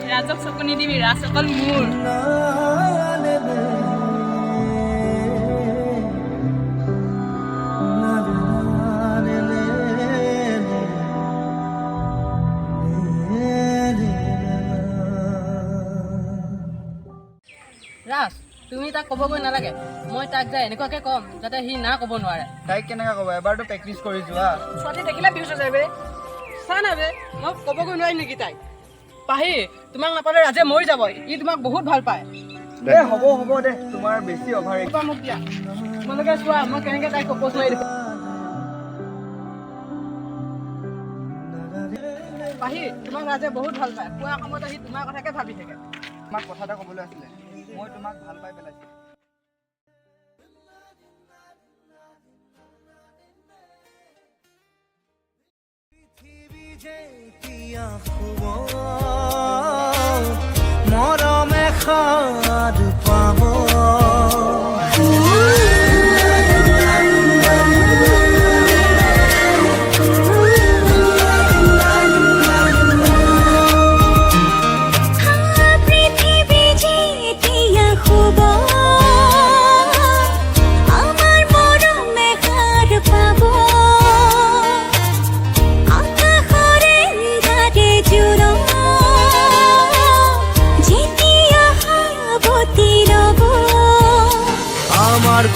ৰাজক চকু নিদিবি, ৰাজ অকল মোৰ। ৰাজ, তুমি তাক ক'বগৈ নালাগে। মই তাক যাই এনেকুৱাকে ক'ম যাতে সি না ক'ব নোৱাৰে। তাইক কেনেকৈ ক'ব? এবাৰতো প্ৰেক্টিচ কৰি যোৱা। ছোৱালী দেখিলে বিহুচ হৈ যায় বে। চা না বে, মই ক'বগৈ নোৱাৰিম নেকি তাইক? পাহি, তোমাক নাপালে ৰাজে মৰি যাব। ই তোমাক বহুত ভাল পায়। হ'ব হ'ব দে, তোমাৰ বেছি অভাৰ। মোক দিয়া, তোমালোকে চোৱা মই কেনেকৈ তাইক প্ৰপ'জ মাৰি দিম। পাহি, তোমাক ৰাজে বহুত ভাল পায়। পুৱা সময়ত আহি তোমাৰ কথাকে ভাবি থাকে। তোমাক কথা এটা ক'বলৈ আছিলে। মই তোমাক ভাল পাই পেলাইছোঁ। মৰমে খাদ পাব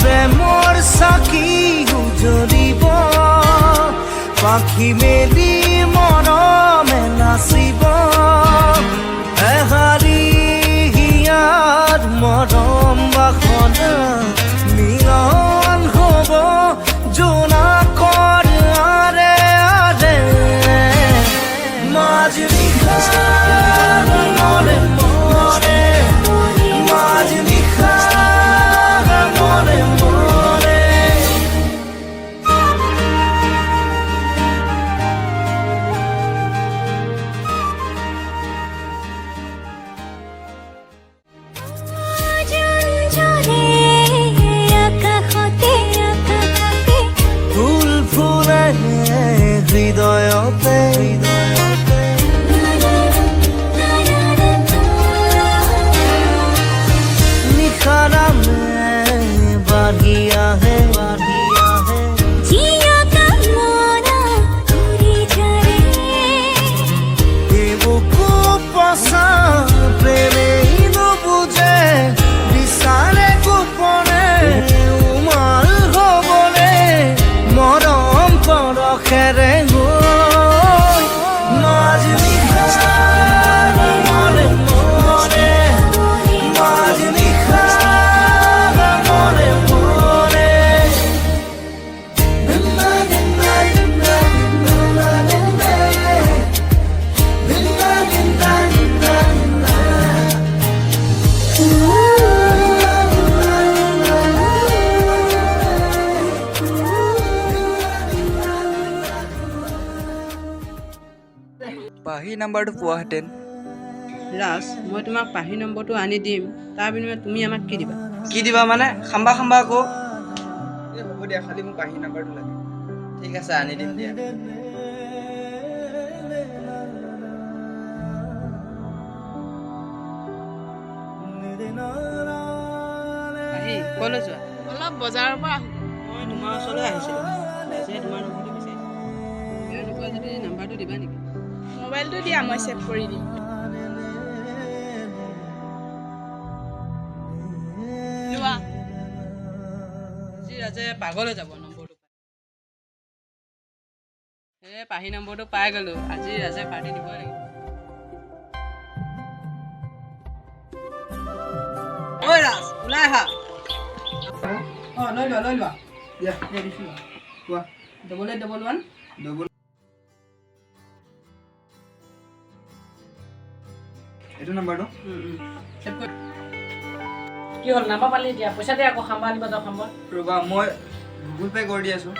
প্ৰেমৰ চাকি উজ্বলিব, পাখি মেলি মৰমে নাচিব, এহাৰি হিয়াত মৰম বাসনা মিলন হ'ব জোনাকৰ আৰে আৰে মাজ নিশাৰ মনে মনে মাজ নিশাৰ হৃদয়তে নিশাৰামে বাঢ়ি আহে বুকু পচা প্ৰেমে নুবুজে বিচাৰে গোপনে উমাল হ'বলে মৰম পৰশেৰে পাহি নাম্বাৰটো পোৱাহেঁতেন। ৰাজ, মই তোমাক পাহি নম্বৰটো আনি দিম। তাৰ বিনিময়ত তুমি আমাক কি দিবা? কি দিবা মানে? খাম্বা খাম্বা আকৌ। হ'ব দিয়া, খালি মোক পাহি নাম্বাৰটো লাগে। ঠিক আছে, আনি দিম দিয়া। পাহি, ক'লৈ যোৱা? অলপ বজাৰৰ পৰা আহোঁ। মই তোমাৰ ওচৰলৈ আহিছিলোঁ। যে তোমাৰ নম্বৰটো বিচাৰিছোঁ। বেয়া নোপোৱা যদি নাম্বাৰটো দিবা নেকি? মোবাইলটো দিয়া, মই ছেভ কৰি দিম। লোৱা। আজি ৰাজে পাগলৈ যাব নম্বৰটো পাই। পাহি নম্বৰটো পাই গ'লো। আজি ৰাজে পাৰ্টি দিবই লাগিব। ঐ ৰাজ, ওলাই আহা। লৈ লোৱা। দিছোঁ। কোৱা। ডবল 811 এইটো নাম্বাৰটো? কি হ'ল নাম্বাৰ পালি এতিয়া? পইচা দে আকৌ খাম্বা আনিব যাওঁ খাম্বা। ৰ'বা, মই গুগল পে' কৰি দি আছোঁ।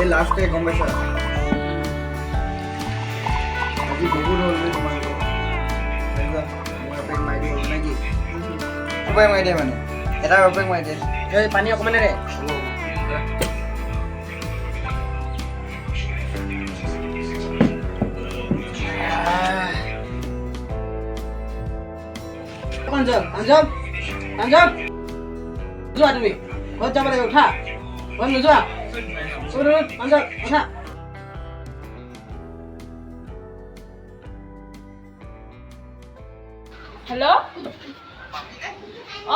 এই লাষ্টে গম পাইছা আজি বহুত হ'ল নে তোমালোকৰ মই অপেক মাৰি দিওঁ নে কি অপেক মাৰি দিয়ে মানে এটা অপেক মাৰি দিয়ে এই পানী অকণমান ৰে অঞ্জল অঞ্জল অঞ্জল যোৱা তুমি ঘৰত যাব লাগিব উঠা ঘৰত নোযোৱা অঞ্জল উঠা হেল্ল'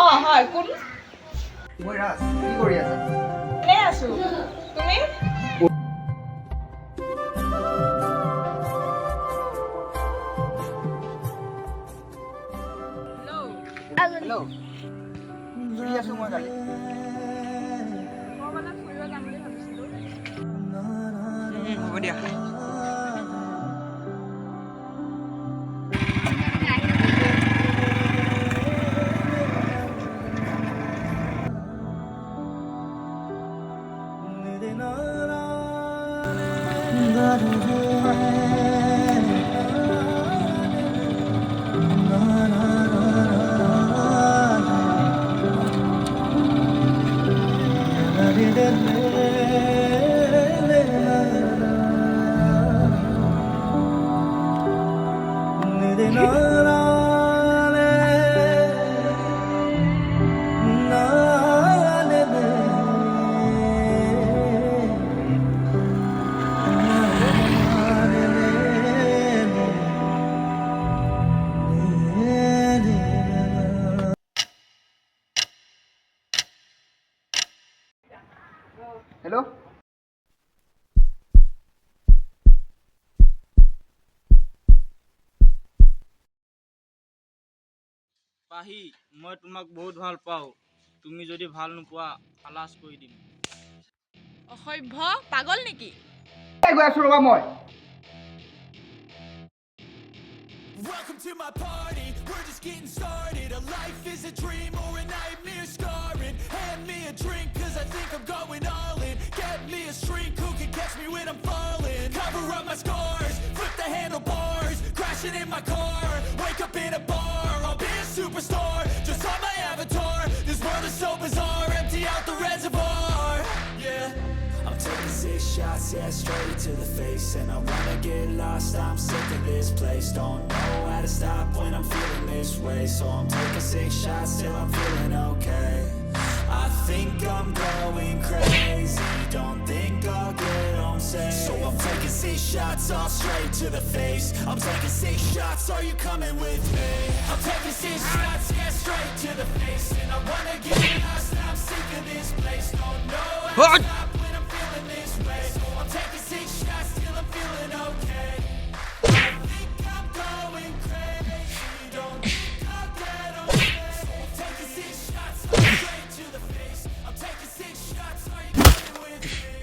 অঁ হয় কোন মই ৰাজ কি কৰি আছা এনেই আছোঁ তুমি হেল্ল' ফুৰি আছোঁ মই কালি মই মানে ফুৰিব যাম বুলি ভাবিছিলোঁ হ'ব দিয়া হেল্ল' পাহি মই তোমাক বহুত ভাল পাওঁ তুমি যদি ভাল নোপোৱা খালাচ কৰি দিম অসভ্য পাগল নেকি গৈ আছোঁ ৰ'বা মই Welcome to my party, we're just getting started. A life is a dream or a nightmare scarring. Hand me a drink cause I think I'm going all in. Get me a shrink who can catch me when I'm falling. Cover up my scars, flip the handlebars. Crashing in my car, wake up in a bar. I'll be a superstar, just on my avatar. This world is so bizarre, empty out the reservoir. Yeah. I'm taking 6 shots, yeah, straight to the face. And I wanna get lost, I'm sick of this place. Don't know how to stop when I'm feeling this way. So I'm taking 6 shots till I'm feeling okay. I think I'm going crazy, don't think I'll get home safe. So I'm taking 6 shots, all straight to the face. I'm taking 6 shots, are you coming with me? I'm taking 6 shots, yeah, straight to the face. And I wanna get lost, I'm sick of this place. Don't know how to stop when I'm feeling this way. So I'm taking 6 shots till I'm feeling okay. I think I'm going crazy, don't think I'll get home safe. So I'm taking 6 shots, all straight to the face. I'm taking 6 shots, are you coming with me?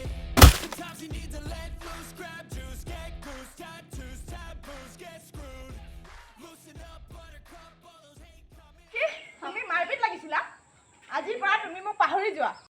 Sometimes you need to let loose, grab juice, get goose, tattoos, taboos, get screwed. Loosen up, buttercup, all those hate coming. তুমি মাৰপিট লাগিছিলা আজি পাহৰি যোৱা